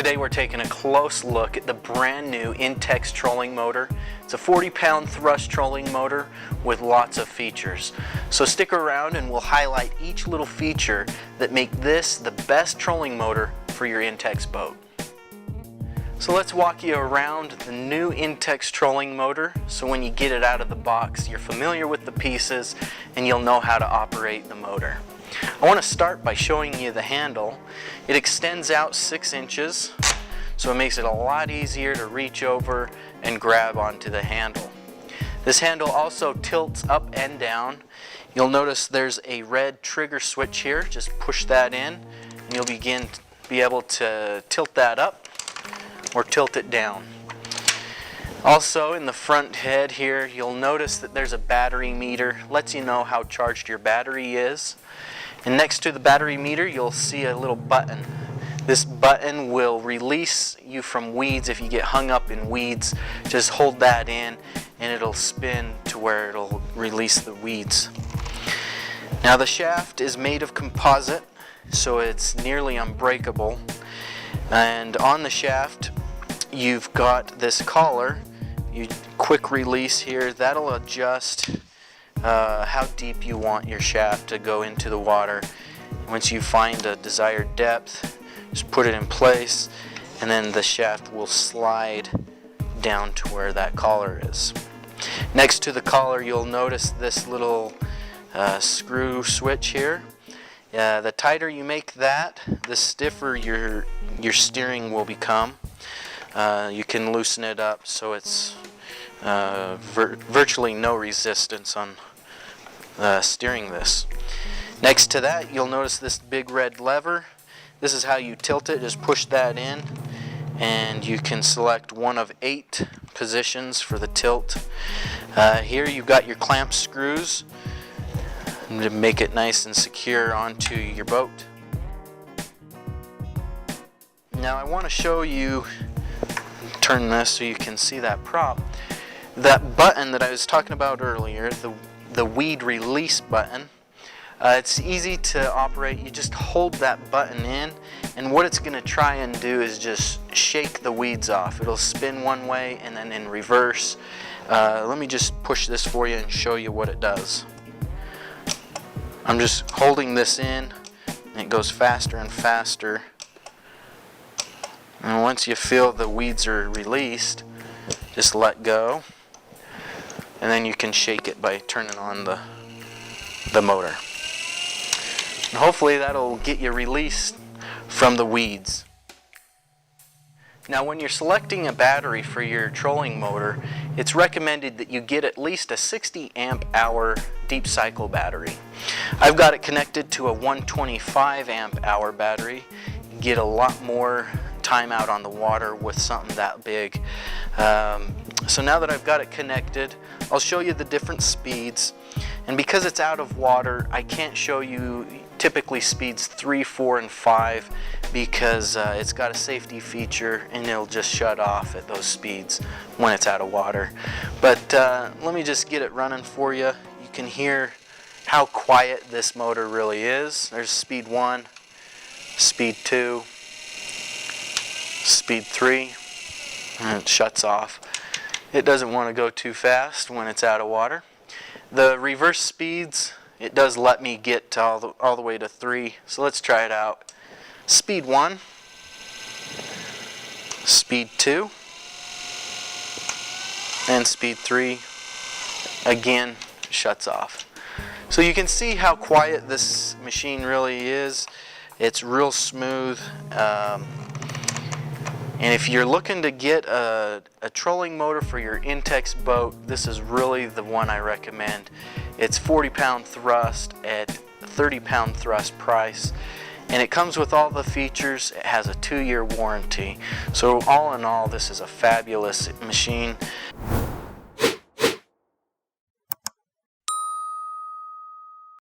Today we're taking a close look at the brand new Intex trolling motor. It's a 40-pound thrust trolling motor with lots of features. So stick around and we'll highlight each little feature that make this the best trolling motor for your Intex boat. So let's walk you around the new Intex trolling motor, so when you get it out of the box you're familiar with the pieces and you'll know how to operate the motor. I want to start by showing you the handle. It extends out 6 inches, so it makes it a lot easier to reach over and grab onto the handle. This handle also tilts up and down. You'll notice there's a red trigger switch here. Just push that in and you'll be able to tilt that up or tilt it down. Also in the front head here, you'll notice that there's a battery meter. Lets you know how charged your battery is. And next to the battery meter, you'll see a little button. This button will release you from weeds. If you get hung up in weeds, just hold that in and it'll spin to where it'll release the weeds. Now the shaft is made of composite, so it's nearly unbreakable. And on the shaft, you've got this collar. You quick release here, that'll adjust how deep you want your shaft to go into the water. Once you find a desired depth, just put it in place and then the shaft will slide down to where that collar is. Next to the collar, you'll notice this little screw switch here. The tighter you make that, the stiffer your steering will become. You can loosen it up so it's virtually no resistance on steering this. Next to that, you'll notice this big red lever. This is how you tilt it. Just push that in and you can select one of 8 positions for the tilt. Here you've got your clamp screws to make it nice and secure onto your boat. Now I want to show you, turn this so you can see that prop. That button that I was talking about earlier, the weed release button, it's easy to operate. You just hold that button in and what it's going to try and do is just shake the weeds off. It'll spin one way and then in reverse. Let me just push this for you and show you what it does. I'm just holding this in and it goes faster and faster. And once you feel the weeds are released, just let go. And then you can shake it by turning on the motor. And hopefully that'll get you released from the weeds. Now when you're selecting a battery for your trolling motor, it's recommended that you get at least a 60 amp hour deep cycle battery. I've got it connected to a 125 amp hour battery. You get a lot more time out on the water with something that big. So now that I've got it connected, I'll show you the different speeds. And because it's out of water, I can't show you typically speeds 3, 4, and 5 because it's got a safety feature and it'll just shut off at those speeds when it's out of water. But let me just get it running for you. You can hear how quiet this motor really is. There's speed 1, speed 2, speed 3, and it shuts off. It doesn't want to go too fast when it's out of water. The reverse speeds, it does let me get to all the way to 3, so let's try it out. Speed 1, speed 2, and speed 3 again shuts off. So you can see how quiet this machine really is. It's real smooth. And if you're looking to get a trolling motor for your Intex boat, this is really the one I recommend. It's 40-pound thrust at 30-pound thrust price. And it comes with all the features. It has a 2-year warranty. So all in all, this is a fabulous machine.